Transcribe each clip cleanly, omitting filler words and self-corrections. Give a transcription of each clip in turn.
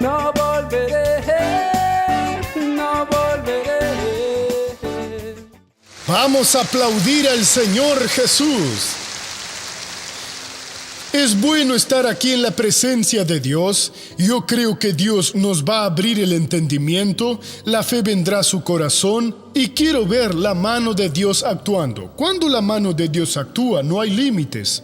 no volveré, no volveré. Vamos a aplaudir al Señor Jesús. Es bueno estar aquí en la presencia de Dios. Yo creo que Dios nos va a abrir el entendimiento, la fe vendrá a su corazón y quiero ver la mano de Dios actuando. Cuando la mano de Dios actúa, no hay límites.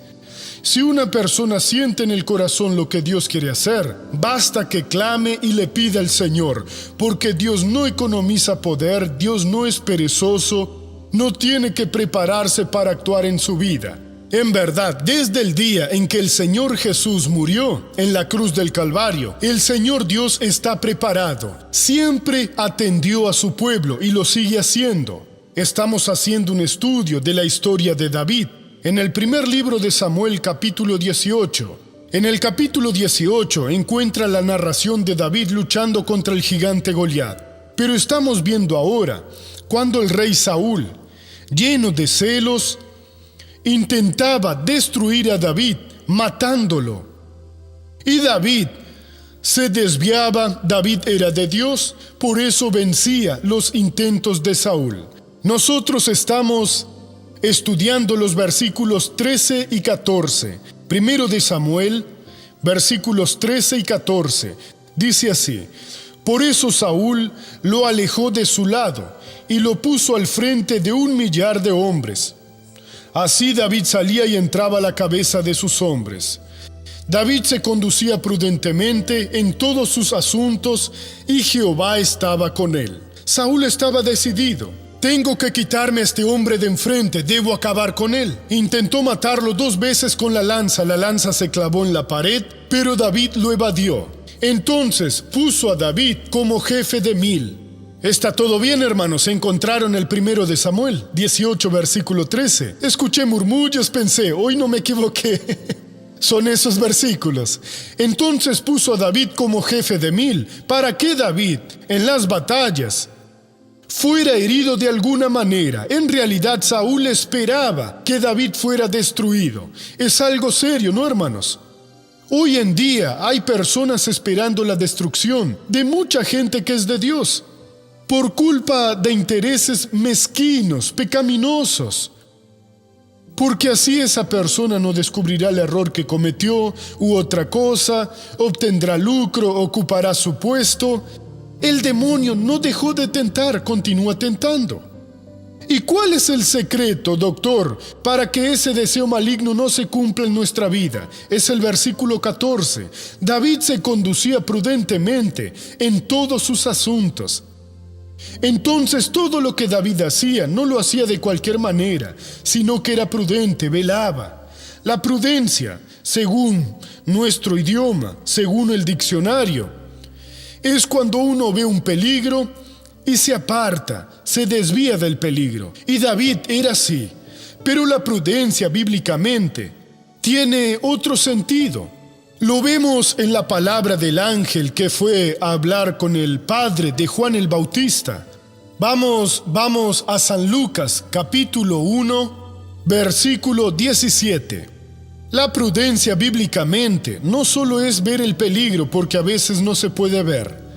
Si una persona siente en el corazón lo que Dios quiere hacer, basta que clame y le pida al Señor, porque Dios no economiza poder, Dios no es perezoso, no tiene que prepararse para actuar en su vida. En verdad, desde el día en que el Señor Jesús murió en la cruz del Calvario, el Señor Dios está preparado. Siempre atendió a su pueblo y lo sigue haciendo. Estamos haciendo un estudio de la historia de David en el primer libro de Samuel, capítulo 18. En el capítulo 18 encuentra la narración de David luchando contra el gigante Goliat. Pero estamos viendo ahora cuando el rey Saúl, lleno de celos, intentaba destruir a David, matándolo. Y David se desviaba. David era de Dios, por eso vencía los intentos de Saúl. Nosotros estamos estudiando los versículos 13 y 14. Primero de Samuel, versículos 13 y 14. Dice así: por eso Saúl lo alejó de su lado y lo puso al frente de 1,000,000 de hombres. Así David salía y entraba a la cabeza de sus hombres. David se conducía prudentemente en todos sus asuntos y Jehová estaba con él. Saúl estaba decidido. Tengo que quitarme a este hombre de enfrente, debo acabar con él. Intentó matarlo 2 veces con la lanza se clavó en la pared, pero David lo evadió. Entonces puso a David como jefe de 1000. ¿Está todo bien, hermanos? Se encontraron el primero de Samuel, 18, versículo 13. Escuché murmullos, pensé, hoy no me equivoqué. Son esos versículos. Entonces puso a David como jefe de 1000, para que David, en las batallas, fuera herido de alguna manera. En realidad, Saúl esperaba que David fuera destruido. Es algo serio, ¿no, hermanos? Hoy en día hay personas esperando la destrucción de mucha gente que es de Dios, por culpa de intereses mezquinos, pecaminosos. Porque así esa persona no descubrirá el error que cometió u otra cosa, obtendrá lucro, ocupará su puesto. El demonio no dejó de tentar, continúa tentando. ¿Y cuál es el secreto, doctor, para que ese deseo maligno no se cumpla en nuestra vida? Es el versículo 14. David se conducía prudentemente en todos sus asuntos. Entonces todo lo que David hacía no lo hacía de cualquier manera, sino que era prudente, velaba. La prudencia, según nuestro idioma, según el diccionario, es cuando uno ve un peligro y se aparta, se desvía del peligro. Y David era así. Pero la prudencia bíblicamente tiene otro sentido. Lo vemos en la palabra del ángel que fue a hablar con el padre de Juan el Bautista. Vamos a San Lucas, capítulo 1, versículo 17. La prudencia bíblicamente no solo es ver el peligro, porque a veces no se puede ver.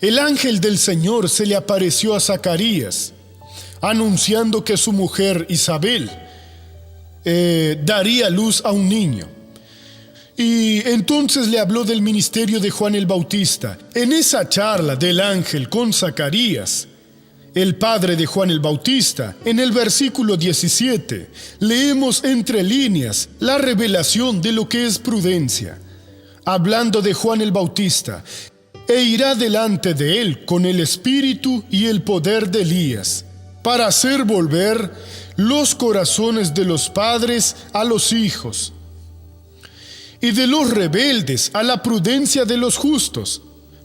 El ángel del Señor se le apareció a Zacarías, anunciando que su mujer Isabel daría luz a un niño. Y entonces le habló del ministerio de Juan el Bautista. En esa charla del ángel con Zacarías, el padre de Juan el Bautista, en el versículo 17, leemos entre líneas la revelación de lo que es prudencia. Hablando de Juan el Bautista: e irá delante de él con el espíritu y el poder de Elías, para hacer volver los corazones de los padres a los hijos, y de los rebeldes a la prudencia de los justos,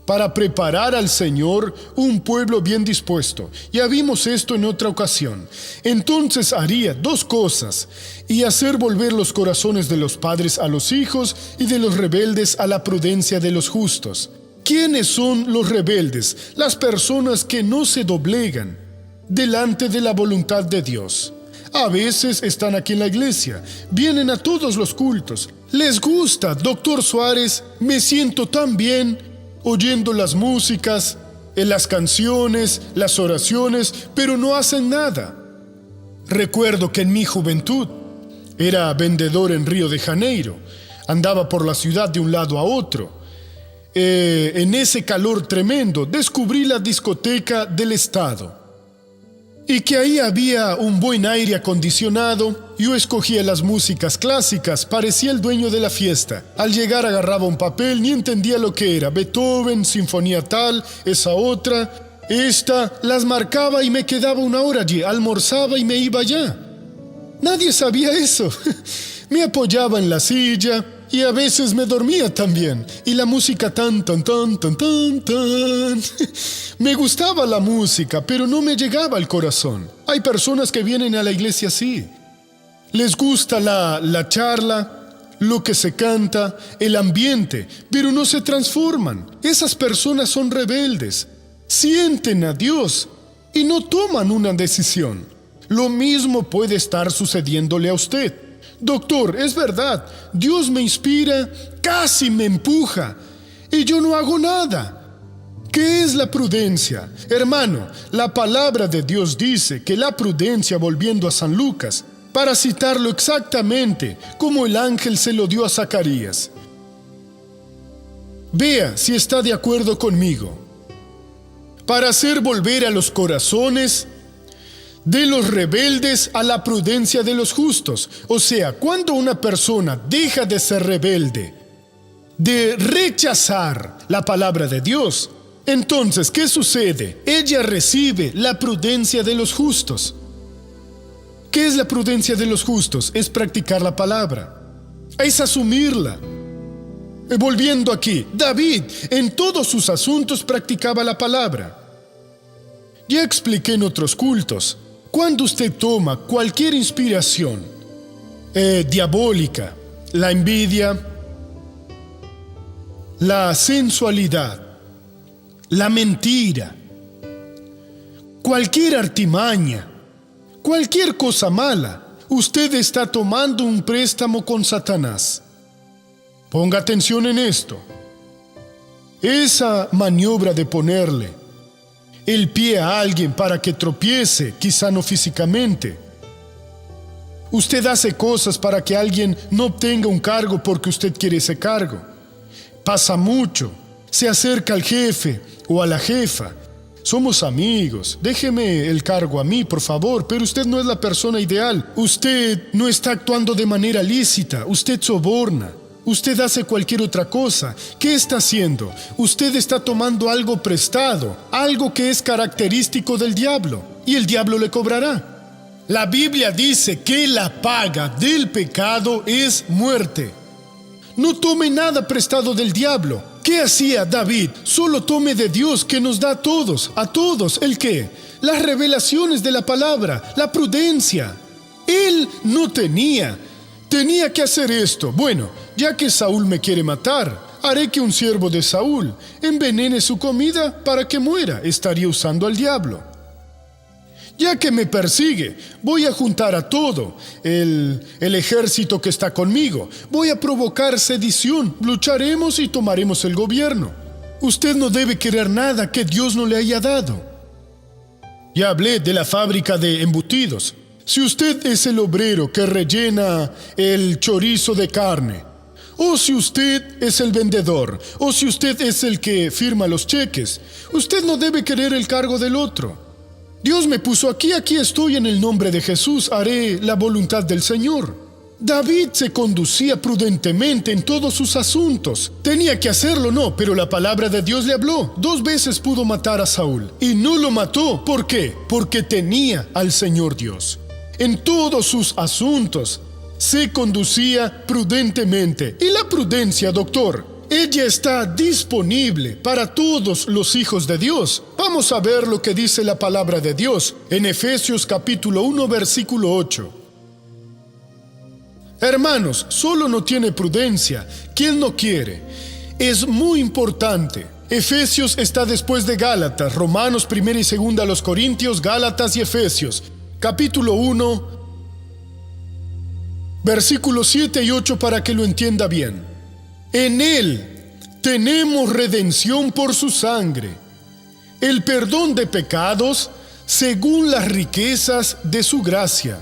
para preparar al Señor un pueblo bien dispuesto. Ya vimos esto en otra ocasión. Entonces haría 2 cosas, y hacer volver los corazones de los padres a los hijos, y de los rebeldes a la prudencia de los justos. ¿Quiénes son los rebeldes? Las personas que no se doblegan, delante de la voluntad de Dios. A veces están aquí en la iglesia, vienen a todos los cultos. Les gusta, Dr. Suárez, me siento tan bien oyendo las músicas, las canciones, las oraciones, pero no hacen nada. Recuerdo que en mi juventud era vendedor en Río de Janeiro. Andaba por la ciudad de un lado a otro. En ese calor tremendo descubrí la discoteca del Estado. Y que ahí había un buen aire acondicionado. Yo escogía las músicas clásicas, parecía el dueño de la fiesta. Al llegar agarraba un papel, ni entendía lo que era. Beethoven, sinfonía tal, esa otra, esta. Las marcaba y me quedaba una hora allí. Almorzaba y me iba allá. Nadie sabía eso. Me apoyaba en la silla y a veces me dormía también. Y la música tan. Me gustaba la música, pero no me llegaba al corazón. Hay personas que vienen a la iglesia así. Les gusta la charla, lo que se canta, el ambiente, pero no se transforman. Esas personas son rebeldes. Sienten a Dios y no toman una decisión. Lo mismo puede estar sucediéndole a usted. Doctor, es verdad, Dios me inspira, casi me empuja, y yo no hago nada. ¿Qué es la prudencia? Hermano, la palabra de Dios dice que la prudencia, volviendo a San Lucas, para citarlo exactamente como el ángel se lo dio a Zacarías. Vea si está de acuerdo conmigo. Para hacer volver a los corazones de los rebeldes a la prudencia de los justos. O sea, cuando una persona deja de ser rebelde, de rechazar la palabra de Dios, entonces, ¿qué sucede? Ella recibe la prudencia de los justos. ¿Qué es la prudencia de los justos? Es practicar la palabra, es asumirla. Volviendo aquí, David en todos sus asuntos practicaba la palabra. Ya expliqué en otros cultos. Cuando usted toma cualquier inspiración diabólica, la envidia, la sensualidad, la mentira, cualquier artimaña, cualquier cosa mala, usted está tomando un préstamo con Satanás. Ponga atención en esto. Esa maniobra de ponerle el pie a alguien para que tropiece, quizá no físicamente. Usted hace cosas para que alguien no obtenga un cargo porque usted quiere ese cargo. Pasa mucho. Se acerca al jefe o a la jefa. Somos amigos. Déjeme el cargo a mí, por favor, pero usted no es la persona ideal. Usted no está actuando de manera lícita. Usted soborna. Usted hace cualquier otra cosa. ¿Qué está haciendo? Usted está tomando algo prestado, algo que es característico del diablo, y el diablo le cobrará. La Biblia dice que la paga del pecado es muerte. No tome nada prestado del diablo. ¿Qué hacía David? Solo tome de Dios, que nos da a todos. ¿El qué? Las revelaciones de la palabra, la prudencia. Él no tenía que hacer esto. Bueno, ya que Saúl me quiere matar, haré que un siervo de Saúl envenene su comida para que muera. Estaría usando al diablo. Ya que me persigue, voy a juntar a todo el ejército que está conmigo. Voy a provocar sedición, lucharemos y tomaremos el gobierno. Usted no debe querer nada que Dios no le haya dado. Ya hablé de la fábrica de embutidos. Si usted es el obrero que rellena el chorizo de carne, o si usted es el vendedor, o si usted es el que firma los cheques, usted no debe querer el cargo del otro. Dios me puso aquí estoy en el nombre de Jesús, haré la voluntad del Señor. David se conducía prudentemente en todos sus asuntos. Tenía que hacerlo, no, pero la palabra de Dios le habló. 2 veces pudo matar a Saúl y no lo mató. ¿Por qué? Porque tenía al Señor Dios. En todos sus asuntos se conducía prudentemente. Y la prudencia, doctor, ella está disponible para todos los hijos de Dios. Vamos a ver lo que dice la palabra de Dios en Efesios capítulo 1, versículo 8. Hermanos, solo no tiene prudencia quien no quiere. Es muy importante Efesios está después de Gálatas, Romanos, 1 y 2 a los Corintios, Gálatas y Efesios. Capítulo 1, versículos 7 y 8 para que lo entienda bien. En Él tenemos redención por su sangre, el perdón de pecados según las riquezas de su gracia,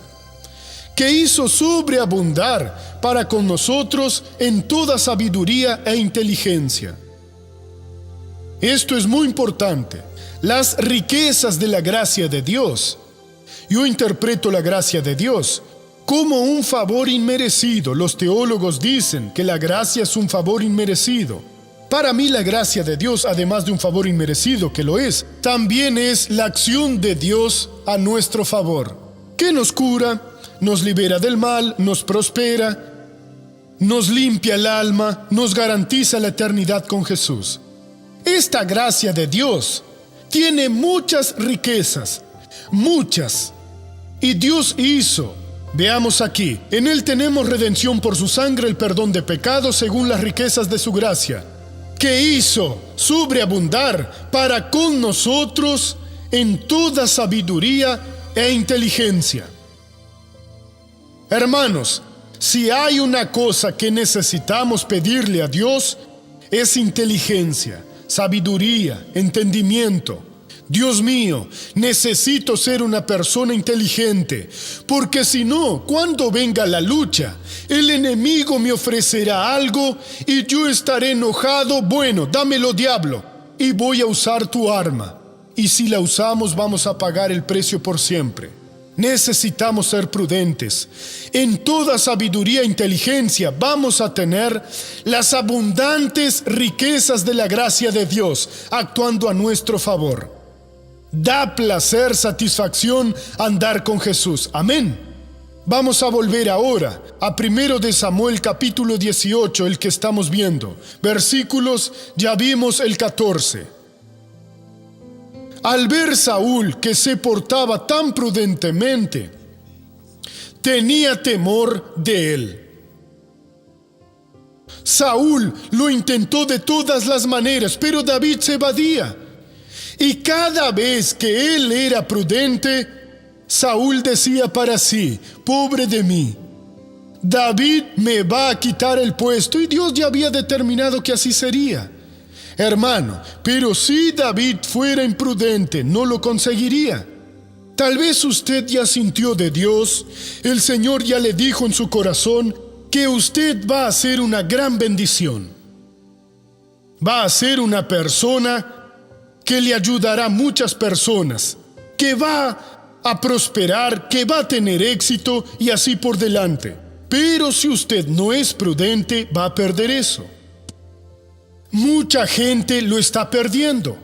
que hizo sobreabundar para con nosotros en toda sabiduría e inteligencia. Esto es muy importante, las riquezas de la gracia de Dios. Yo interpreto la gracia de Dios como un favor inmerecido. Los teólogos dicen que la gracia es un favor inmerecido. Para mí la gracia de Dios, además de un favor inmerecido, que lo es, también es la acción de Dios a nuestro favor, que nos cura, nos libera del mal, nos prospera, nos limpia el alma, nos garantiza la eternidad con Jesús. Esta gracia de Dios tiene muchas riquezas, muchas. Y Dios hizo, veamos aquí, en Él tenemos redención por su sangre, el perdón de pecados según las riquezas de su gracia, que hizo sobreabundar para con nosotros en toda sabiduría e inteligencia. Hermanos, si hay una cosa que necesitamos pedirle a Dios, es inteligencia, sabiduría, entendimiento. Dios mío, necesito ser una persona inteligente, porque si no, cuando venga la lucha, el enemigo me ofrecerá algo y yo estaré enojado. Bueno, dámelo, diablo, y voy a usar tu arma. Y si la usamos, vamos a pagar el precio por siempre. Necesitamos ser prudentes. En toda sabiduría e inteligencia vamos a tener las abundantes riquezas de la gracia de Dios actuando a nuestro favor. Da placer, satisfacción andar con Jesús. Amén. Vamos a volver ahora a 1 de Samuel capítulo 18, el que estamos viendo. Versículos, ya vimos el 14. Al ver Saúl que se portaba tan prudentemente, tenía temor de él. Saúl lo intentó de todas las maneras, pero David se evadía. Y cada vez que él era prudente, Saúl decía para sí: pobre de mí, David me va a quitar el puesto. Y Dios ya había determinado que así sería. Hermano, pero si David fuera imprudente, no lo conseguiría. Tal vez usted ya sintió de Dios, el Señor ya le dijo en su corazón que usted va a ser una gran bendición. Va a ser una persona que le ayudará a muchas personas, que va a prosperar, que va a tener éxito y así por delante. Pero si usted no es prudente, va a perder eso. Mucha gente lo está perdiendo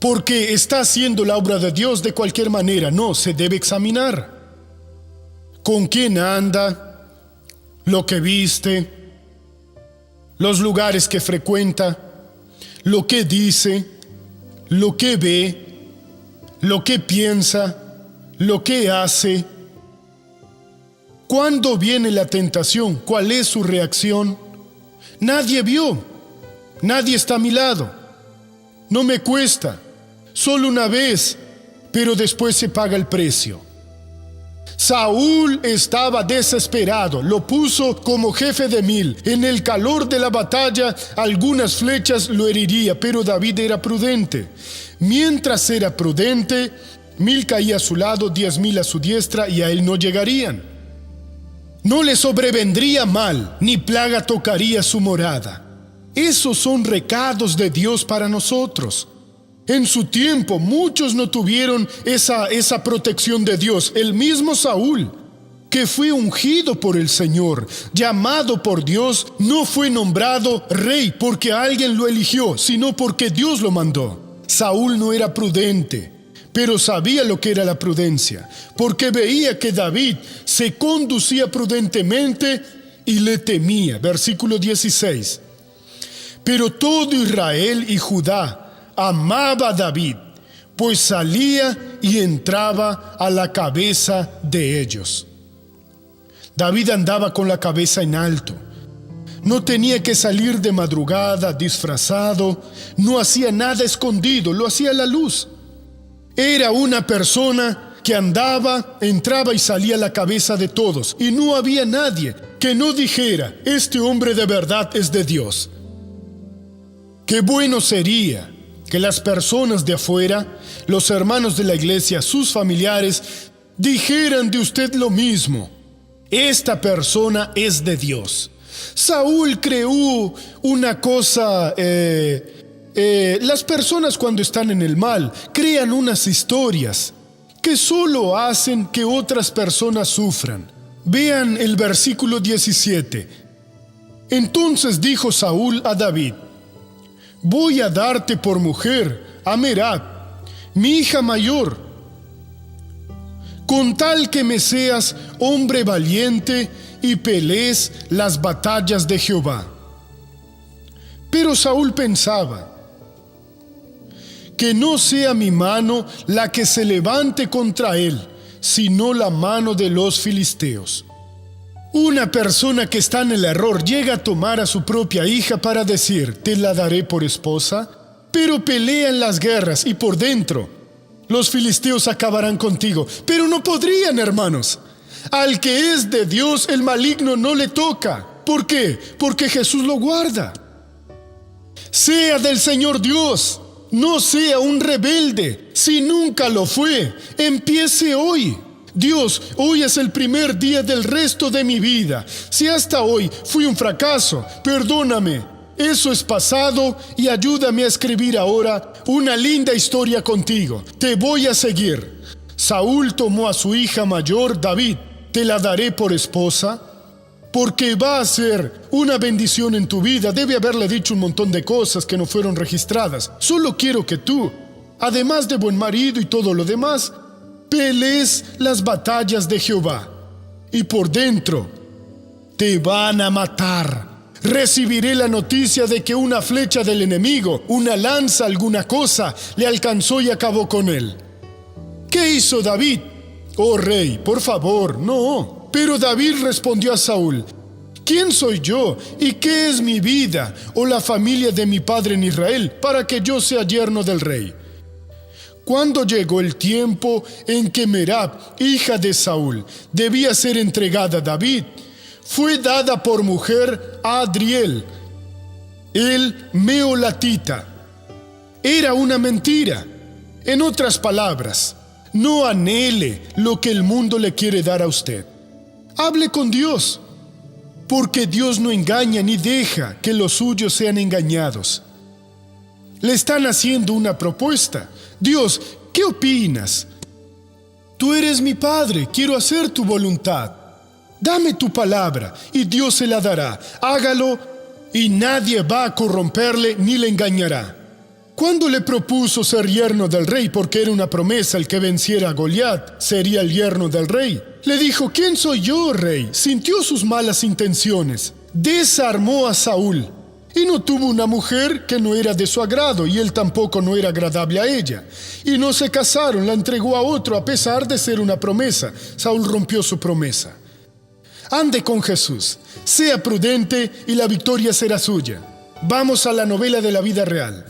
porque está haciendo la obra de Dios de cualquier manera. No, se debe examinar con quién anda, lo que viste, los lugares que frecuenta, lo que dice, lo que ve, lo que piensa, lo que hace. ¿Cuándo viene la tentación? ¿Cuál es su reacción? Nadie vio. Nadie está a mi lado. No me cuesta. Solo una vez, pero después se paga el precio. Saúl estaba desesperado. Lo puso como jefe de 1000. En el calor de la batalla, algunas flechas lo heriría, pero David era prudente. Mientras era prudente, 1000 caía a su lado, 10,000 a su diestra, y a él no llegarían. No le sobrevendría mal, ni plaga tocaría su morada. Esos son recados de Dios para nosotros. En su tiempo, muchos no tuvieron esa protección de Dios. El mismo Saúl, que fue ungido por el Señor, llamado por Dios, no fue nombrado rey porque alguien lo eligió, sino porque Dios lo mandó. Saúl no era prudente, pero sabía lo que era la prudencia, porque veía que David se conducía prudentemente y le temía. Versículo 16. Pero todo Israel y Judá amaba a David, pues salía y entraba a la cabeza de ellos. David andaba con la cabeza en alto. No tenía que salir de madrugada disfrazado, no hacía nada escondido, lo hacía a la luz. Era una persona que andaba, entraba y salía a la cabeza de todos, y no había nadie que no dijera: este hombre de verdad es de Dios. Qué bueno sería que las personas de afuera, los hermanos de la iglesia, sus familiares, dijeran de usted lo mismo: esta persona es de Dios. Saúl creó una cosa, las personas cuando están en el mal crean unas historias que solo hacen que otras personas sufran. Vean el versículo 17. Entonces dijo Saúl a David: voy a darte por mujer a Merab, mi hija mayor, con tal que me seas hombre valiente y pelees las batallas de Jehová. Pero Saúl pensaba: que no sea mi mano la que se levante contra él, sino la mano de los filisteos. Una persona que está en el error llega a tomar a su propia hija para decir: te la daré por esposa, pero pelea en las guerras y por dentro los filisteos acabarán contigo. Pero no podrían, hermanos. Al que es de Dios, el maligno no le toca. ¿Por qué? Porque Jesús lo guarda. Sea del Señor Dios, no sea un rebelde. Si nunca lo fue, empiece hoy. Dios, hoy es el primer día del resto de mi vida. Si hasta hoy fui un fracaso, perdóname. Eso es pasado y ayúdame a escribir ahora una linda historia contigo. Te voy a seguir. Saúl tomó a su hija mayor, David. Te la daré por esposa, porque va a ser una bendición en tu vida. Debe haberle dicho un montón de cosas que no fueron registradas. Solo quiero que tú, además de buen marido y todo lo demás, pelees las batallas de Jehová. Y por dentro te van a matar. Recibiré la noticia de que una flecha del enemigo, una lanza, alguna cosa, le alcanzó y acabó con él. ¿Qué hizo David? Oh rey, por favor, no. Pero David respondió a Saúl: ¿quién soy yo y qué es mi vida o la familia de mi padre en Israel para que yo sea yerno del rey? Cuando llegó el tiempo en que Merab, hija de Saúl, debía ser entregada a David, fue dada por mujer a Adriel, el meolatita. Era una mentira. En otras palabras, no anhele lo que el mundo le quiere dar a usted. Hable con Dios, porque Dios no engaña ni deja que los suyos sean engañados. Le están haciendo una propuesta. Dios, ¿qué opinas? Tú eres mi padre, quiero hacer tu voluntad. Dame tu palabra y Dios se la dará. Hágalo y nadie va a corromperle ni le engañará. Cuando le propuso ser yerno del rey, porque era una promesa, el que venciera a Goliat sería el yerno del rey, le dijo: ¿quién soy yo, rey? Sintió sus malas intenciones, desarmó a Saúl y no tuvo una mujer que no era de su agrado, y él tampoco no era agradable a ella. Y no se casaron, la entregó a otro a pesar de ser una promesa. Saúl rompió su promesa. Ande con Jesús, sea prudente y la victoria será suya. Vamos a la novela de la vida real.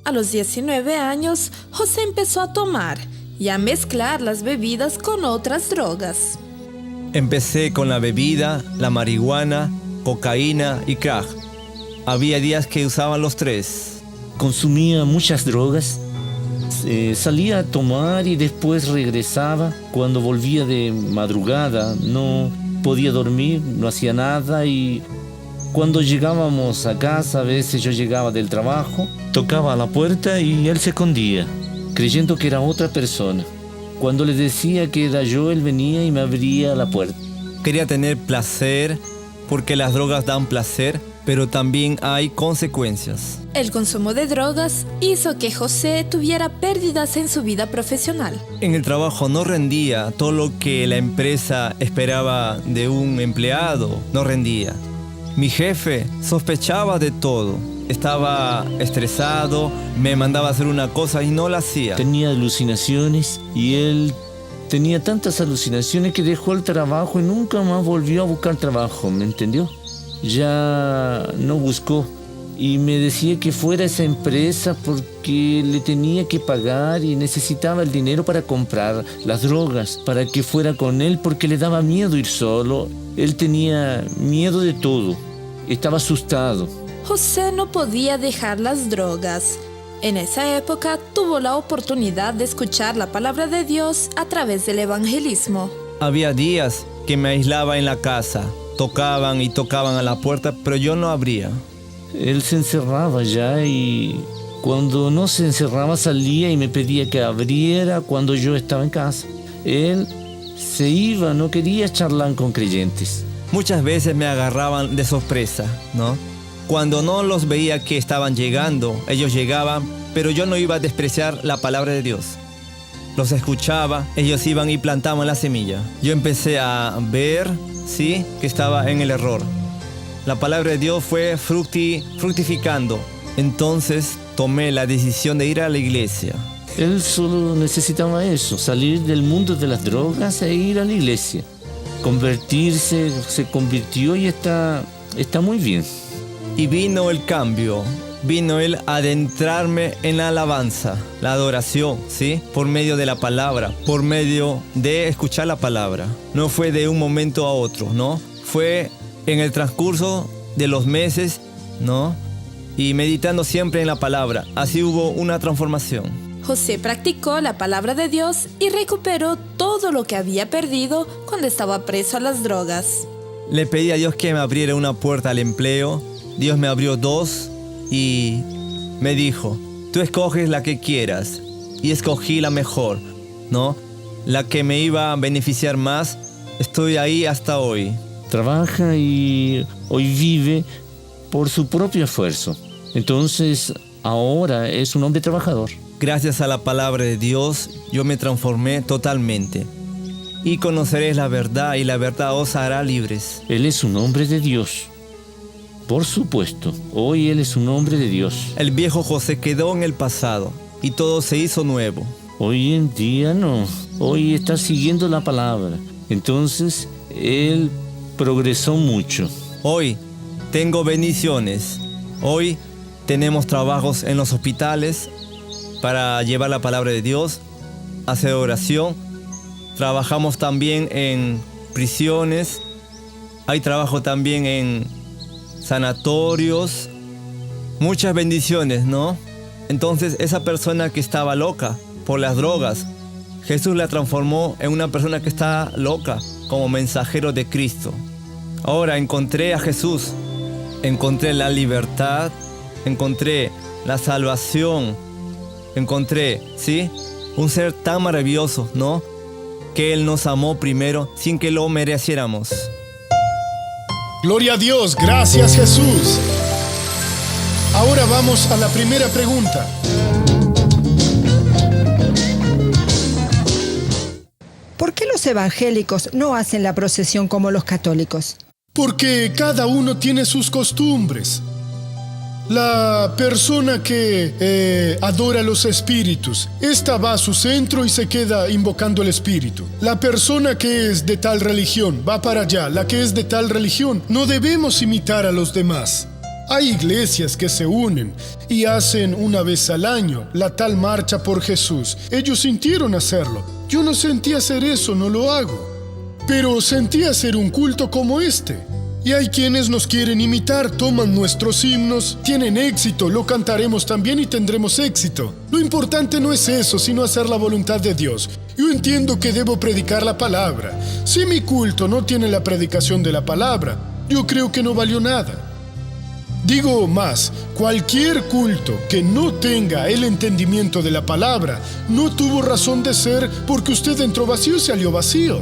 A los 19 años, José empezó a tomar y a mezclar las bebidas con otras drogas. Empecé con la bebida, la marihuana, cocaína y crack. Había días que usaban los tres. Consumía muchas drogas, salía a tomar y después regresaba. Cuando volvía de madrugada no podía dormir, no hacía nada, y cuando llegábamos a casa, a veces yo llegaba del trabajo, tocaba a la puerta y él se escondía, creyendo que era otra persona. Cuando le decía que era yo, él venía y me abría la puerta. Quería tener placer porque las drogas dan placer, pero también hay consecuencias. El consumo de drogas hizo que José tuviera pérdidas en su vida profesional. En el trabajo no rendía todo lo que la empresa esperaba de un empleado, no rendía. Mi jefe sospechaba de todo. Estaba estresado, me mandaba a hacer una cosa y no la hacía. Tenía alucinaciones y él tenía tantas alucinaciones que dejó el trabajo y nunca más volvió a buscar trabajo, ¿me entendió? Ya no buscó y me decía que fuera a esa empresa porque le tenía que pagar y necesitaba el dinero para comprar las drogas, para que fuera con él porque le daba miedo ir solo. Él tenía miedo de todo, estaba asustado. José no podía dejar las drogas. En esa época tuvo la oportunidad de escuchar la palabra de Dios a través del evangelismo. Había días que me aislaba en la casa. Tocaban y tocaban a la puerta, pero yo no abría. Él se encerraba ya y cuando no se encerraba salía y me pedía que abriera cuando yo estaba en casa. Él se iba, no quería charlar con creyentes. Muchas veces me agarraban de sorpresa, ¿no? Cuando no los veía que estaban llegando, ellos llegaban, pero yo no iba a despreciar la palabra de Dios. Los escuchaba, ellos iban y plantaban la semilla. Yo empecé a ver, sí, que estaba en el error. La palabra de Dios fue fructificando. Entonces tomé la decisión de ir a la iglesia. Él solo necesitaba eso, salir del mundo de las drogas e ir a la iglesia. Convertirse, se convirtió y está muy bien. Y vino el cambio, vino el adentrarme en la alabanza, la adoración, ¿sí? Por medio de la palabra, por medio de escuchar la palabra. No fue de un momento a otro, ¿no? Fue en el transcurso de los meses, ¿no? Y meditando siempre en la palabra. Así hubo una transformación. José practicó la palabra de Dios y recuperó todo lo que había perdido cuando estaba preso a las drogas. Le pedí a Dios que me abriera una puerta al empleo. Dios me abrió 2 y me dijo, tú escoges la que quieras. Y escogí la mejor, ¿no? La que me iba a beneficiar más. Estoy ahí hasta hoy. Trabaja y hoy vive por su propio esfuerzo. Entonces, ahora es un hombre trabajador. Gracias a la palabra de Dios, yo me transformé totalmente. Y conoceréis la verdad, y la verdad os hará libres. Él es un hombre de Dios. Por supuesto, hoy él es un hombre de Dios. El viejo José quedó en el pasado, y todo se hizo nuevo. Hoy en día no. Hoy está siguiendo la palabra. Entonces, él progresó mucho. Hoy tengo bendiciones. Hoy tenemos trabajos en los hospitales para llevar la palabra de Dios, hacer oración. Trabajamos también en prisiones. Hay trabajo también en sanatorios. Muchas bendiciones, ¿no? Entonces esa persona que estaba loca por las drogas, Jesús la transformó en una persona que está loca como mensajero de Cristo. Ahora encontré a Jesús, encontré la libertad, encontré la salvación, encontré, ¿sí? Un ser tan maravilloso, ¿no? Que Él nos amó primero sin que lo mereciéramos. Gloria a Dios, gracias Jesús. Ahora vamos a la primera pregunta. ¿Por qué los evangélicos no hacen la procesión como los católicos? Porque cada uno tiene sus costumbres. La persona que adora los espíritus, esta va a su centro y se queda invocando el espíritu. La persona que es de tal religión va para allá. La que es de tal religión, no debemos imitar a los demás. Hay iglesias que se unen y hacen una vez al año la tal marcha por Jesús. Ellos sintieron hacerlo. Yo no sentí hacer eso, no lo hago. Pero sentí hacer un culto como este. Y hay quienes nos quieren imitar, toman nuestros himnos, tienen éxito, lo cantaremos también y tendremos éxito. Lo importante no es eso, sino hacer la voluntad de Dios. Yo entiendo que debo predicar la palabra. Si mi culto no tiene la predicación de la palabra, yo creo que no valió nada. Digo más, cualquier culto que no tenga el entendimiento de la palabra no tuvo razón de ser porque usted entró vacío y salió vacío.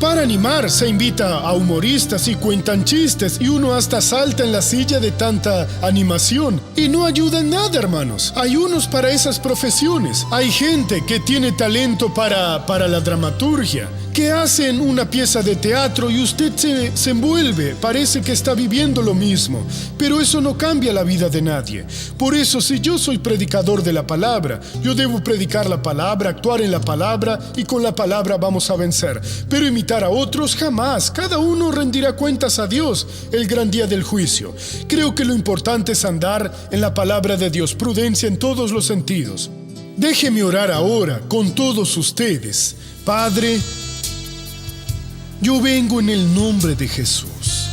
Para animar se invita a humoristas y cuentan chistes y uno hasta salta en la silla de tanta animación y no ayuda en nada, hermanos. Hay unos para esas profesiones. Hay gente que tiene talento para la dramaturgia, que hacen una pieza de teatro y usted se envuelve, parece que está viviendo lo mismo, pero eso no cambia la vida de nadie. Por eso, si yo soy predicador de la palabra, yo debo predicar la palabra, actuar en la palabra y con la palabra vamos a vencer. Pero imitar a otros jamás. Cada uno rendirá cuentas a Dios el gran día del juicio. Creo que lo importante es andar en la palabra de Dios, prudencia en todos los sentidos. Déjeme orar ahora con todos ustedes. Padre, yo vengo en el nombre de Jesús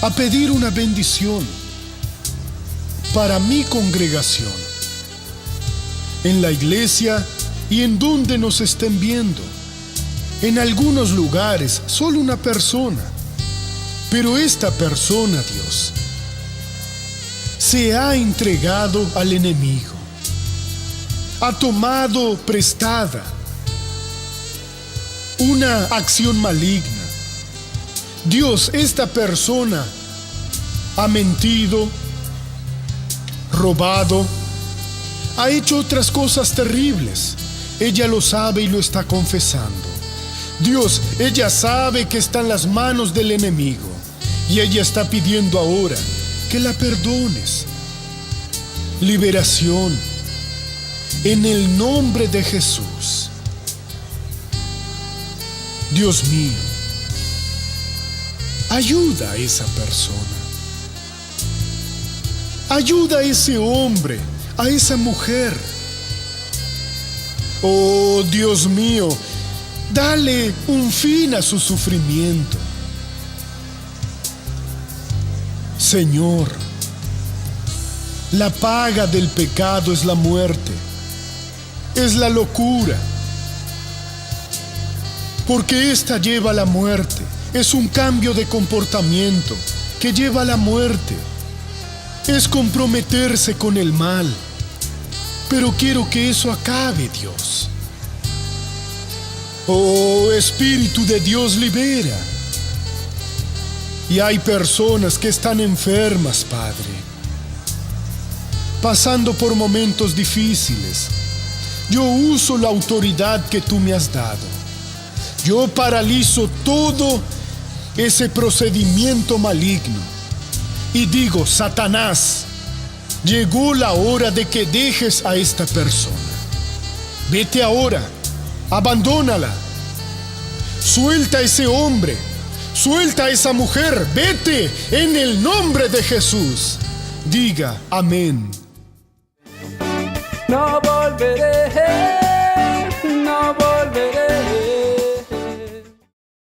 a pedir una bendición para mi congregación, en la iglesia y en donde nos estén viendo. En algunos lugares, solo una persona, pero esta persona, Dios, se ha entregado al enemigo, ha tomado prestada una acción maligna. Dios, esta persona ha mentido, robado, ha hecho otras cosas terribles. Ella lo sabe y lo está confesando. Dios, ella sabe que está en las manos del enemigo y ella está pidiendo ahora que la perdones. Liberación en el nombre de Jesús. Dios mío, ayuda a esa persona. Ayuda a ese hombre, a esa mujer. Oh, Dios mío, dale un fin a su sufrimiento. Señor, la paga del pecado es la muerte, es la locura. Porque esta lleva a la muerte. Es un cambio de comportamiento que lleva a la muerte. Es comprometerse con el mal. Pero quiero que eso acabe, Dios. Oh, Espíritu de Dios, libera. Y hay personas que están enfermas, Padre, pasando por momentos difíciles. Yo uso la autoridad que tú me has dado. Yo paralizo todo ese procedimiento maligno y digo, Satanás, llegó la hora de que dejes a esta persona. Vete ahora, abandónala. Suelta a ese hombre, suelta a esa mujer, vete en el nombre de Jesús. Diga amén. No volveré, no volveré.